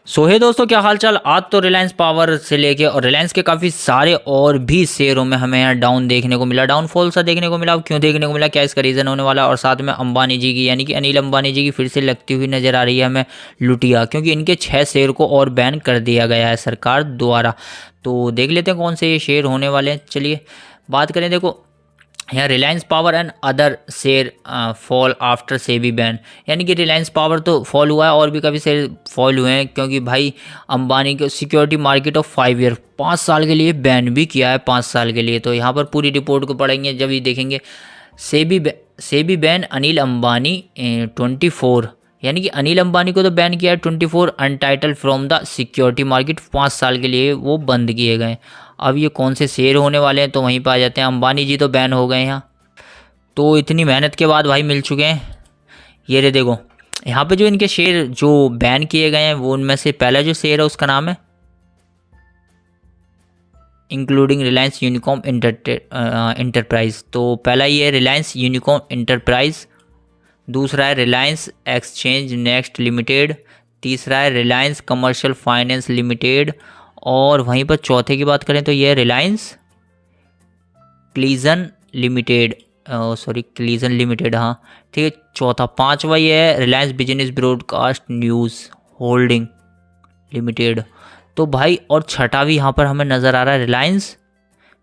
सो है दोस्तों, क्या हाल चाल। आज तो रिलायंस पावर से लेके और रिलायंस के काफ़ी सारे और भी शेयरों में हमें यहाँ डाउन देखने को मिला, डाउनफॉल सा देखने को मिला। अब क्यों देखने को मिला, क्या इसका रीज़न होने वाला है। और साथ में अंबानी जी की यानी कि अनिल अंबानी जी की फिर से लगती हुई नज़र आ रही है हमें लुटिया, क्योंकि इनके 6 शेयर को और बैन कर दिया गया है सरकार द्वारा। तो देख लेते हैं कौन से ये शेयर होने वाले हैं। चलिए बात करें। देखो यहाँ Reliance power and other share fall after SEBI ban, यानी कि रिलायंस पावर तो फॉल हुआ है और भी काफ़ी शेयर फॉल हुए हैं, क्योंकि भाई अंबानी को सिक्योरिटी मार्केट ऑफ 5 ईयर 5 साल के लिए बैन भी किया है, 5 साल के लिए। तो यहाँ पर पूरी रिपोर्ट को पढ़ेंगे जब ये देखेंगे। सेबी बैन अनिल अंबानी 24, यानी कि अनिल अंबानी को तो बैन किया है 24 अनटाइटल फ्रॉम द सिक्योरिटी मार्केट, 5 साल के लिए वो बंद किए गए। अब ये कौन से शेयर होने वाले हैं तो वहीं पर आ जाते हैं। अंबानी जी तो बैन हो गए यहाँ, तो इतनी मेहनत के बाद भाई मिल चुके हैं। ये रे देखो, यहाँ पे जो इनके शेयर जो बैन किए गए हैं वो उनमें से पहला जो शेयर है उसका नाम है इंक्लूडिंग रिलायंस यूनिकॉम इंटरप्राइज। तो पहला ये है रिलायंस यूनिकॉम इंटरप्राइज, दूसरा है रिलायंस एक्सचेंज नेक्स्ट लिमिटेड, तीसरा है रिलायंस कमर्शियल फाइनेंस लिमिटेड, और वहीं पर चौथे की बात करें तो ये है रिलायंस क्लीजन लिमिटेड, क्लीजन लिमिटेड, हाँ ठीक है। चौथा, पांचवा ये है Reliance business broadcast news holding limited. तो भाई और छठा भी यहाँ पर हमें नज़र आ रहा है Reliance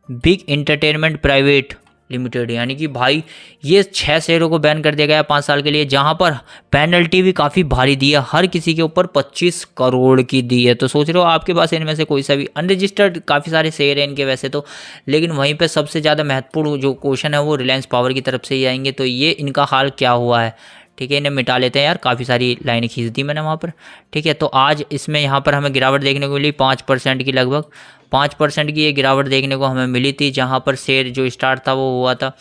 Big entertainment private limited, यानी कि भाई ये 6 शेयरों को बैन कर दिया गया 5 साल के लिए, जहां पर पेनल्टी भी काफ़ी भारी दी है, हर किसी के ऊपर 25 करोड़ की दी है। तो सोच रहे हो आपके पास इनमें से कोई सा भी अनरजिस्टर्ड काफ़ी सारे शेयर हैं इनके वैसे तो, लेकिन वहीं पे सबसे ज़्यादा महत्वपूर्ण जो क्वेश्चन है वो रिलायंस पावर की तरफ से ही आएंगे। तो ये इनका हाल क्या हुआ है, ठीक है, इन्हें मिटा लेते हैं यार, काफ़ी सारी लाइनें खींच दी मैंने वहाँ पर, ठीक है। तो आज इसमें यहाँ पर हमें गिरावट देखने को मिली 5% की, लगभग 5% की ये गिरावट देखने को हमें मिली थी, जहाँ पर शेयर जो स्टार्ट था वो हुआ था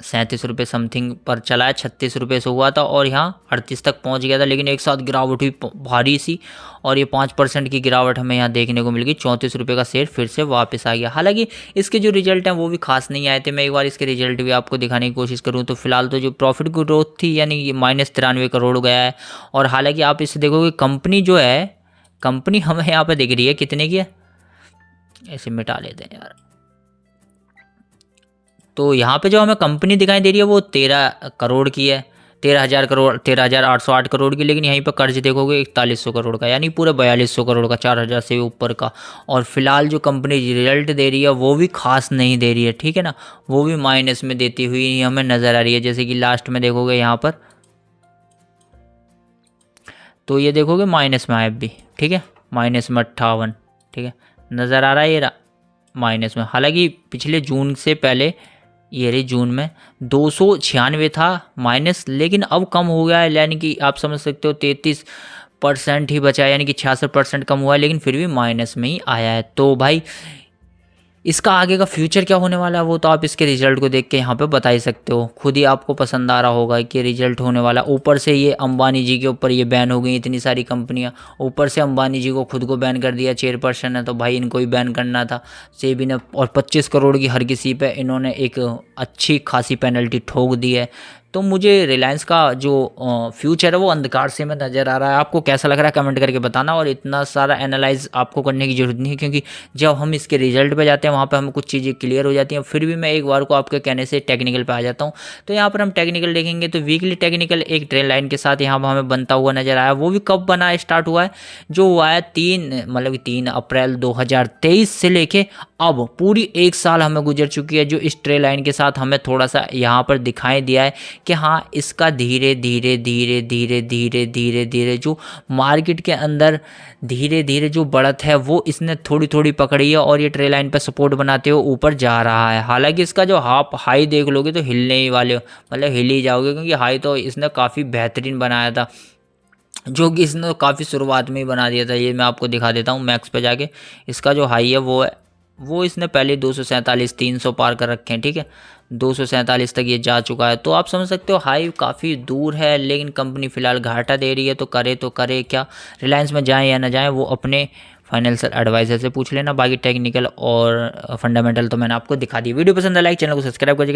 37 रुपये समथिंग पर, चला है 36 रुपये से हुआ था और यहाँ 38 तक पहुँच गया था, लेकिन एक साथ गिरावट हुई भारी सी और ये 5% की गिरावट हमें यहाँ देखने को मिल गई। 34 रुपये का शेयर फिर से वापस आ गया। हालांकि इसके जो रिजल्ट हैं वो भी खास नहीं आए थे। मैं एक बार इसके रिजल्ट भी आपको दिखाने की कोशिश करूँ तो फिलहाल तो जो प्रॉफिट ग्रोथ थी यानी कि -93 करोड़ गया है। और हालांकि आप इसे देखोगे कंपनी जो है, कंपनी हमें यहाँ पर दिख रही है कितने की है, ऐसे मिटा लेते हैं यार। तो यहाँ पे जो हमें कंपनी दिखाई दे रही है वो 13 करोड़ की है, 13,000 करोड़, 13,808 करोड़ की, लेकिन यहीं पर कर्ज देखोगे 4100 करोड़ का, यानी पूरे 4200 करोड़ का, 4,000 से ऊपर का। और फिलहाल जो कंपनी रिजल्ट दे रही है वो भी खास नहीं दे रही है, ठीक है ना, वो भी माइनस में देती हुई हमें नज़र आ रही है। जैसे कि लास्ट में देखोगे यहाँ पर तो ये देखोगे माइनस में आए भी, ठीक है, माइनस में 58, ठीक है, नज़र आ रहा है ये माइनस में। हालांकि पिछले जून से पहले ये रही जून में 296 था माइनस, लेकिन अब कम हो गया है, यानी कि आप समझ सकते हो 33% ही बचा है, यानी कि 66% कम हुआ है, लेकिन फिर भी माइनस में ही आया है। तो भाई इसका आगे का फ्यूचर क्या होने वाला है वो तो आप इसके रिजल्ट को देख के यहाँ पे बता ही सकते हो, खुद ही आपको पसंद आ रहा होगा कि रिजल्ट होने वाला। ऊपर से ये अंबानी जी के ऊपर ये बैन हो गई इतनी सारी कंपनियाँ, ऊपर से अंबानी जी को खुद को बैन कर दिया, चेयरपर्सन है तो भाई इनको ही बैन करना था सेबी ने, और 25 करोड़ की हर किसी पे इन्होंने एक अच्छी खासी पेनल्टी ठोक दी है। तो मुझे रिलायंस का जो फ्यूचर है वो अंधकार से में नज़र आ रहा है। आपको कैसा लग रहा है कमेंट करके बताना, और इतना सारा एनालाइज आपको करने की ज़रूरत नहीं है, क्योंकि जब हम इसके रिजल्ट पे जाते हैं वहाँ पे हमें कुछ चीज़ें क्लियर हो जाती हैं। फिर भी मैं एक बार को आपके कहने से टेक्निकल पे आ जाता हूँ। तो यहाँ पर हम टेक्निकल देखेंगे तो वीकली टेक्निकल एक ट्रेंड लाइन के साथ यहाँ पर हमें बनता हुआ नज़र आया। वो भी कब बना स्टार्ट हुआ है, जो हुआ है 3 अप्रैल 2023 से लेके अब पूरी 1 साल हमें गुजर चुकी है, जो इस ट्रेंड लाइन के साथ हमें थोड़ा सा यहाँ पर दिखाई दिया है कि हाँ इसका धीरे धीरे धीरे धीरे धीरे धीरे धीरे जो मार्केट के अंदर धीरे धीरे जो बढ़त है वो इसने थोड़ी थोड़ी पकड़ी है, और ये ट्रेल लाइन पर सपोर्ट बनाते हुए ऊपर जा रहा है। हालांकि इसका जो हाई देख लोगे तो हिलने ही वाले, मतलब हिल ही जाओगे, क्योंकि हाई तो इसने काफ़ी बेहतरीन बनाया था, जो कि इसने तो काफ़ी शुरुआत में ही बना दिया था। ये मैं आपको दिखा देता हूँ मैक्स पे जाके, इसका जो हाई है वो इसने पहले 247 300 पार कर रखे हैं, ठीक है, 247 तक ये जा चुका है। तो आप समझ सकते हो हाई काफ़ी दूर है, लेकिन कंपनी फ़िलहाल घाटा दे रही है, तो करे क्या, रिलायंस में जाएं या ना जाएं वो अपने फाइनेंशियल एडवाइजर से पूछ लेना। बाकी टेक्निकल और फंडामेंटल तो मैंने आपको दिखा दी। वीडियो पसंद है लाइक, चैनल को सब्सक्राइब कर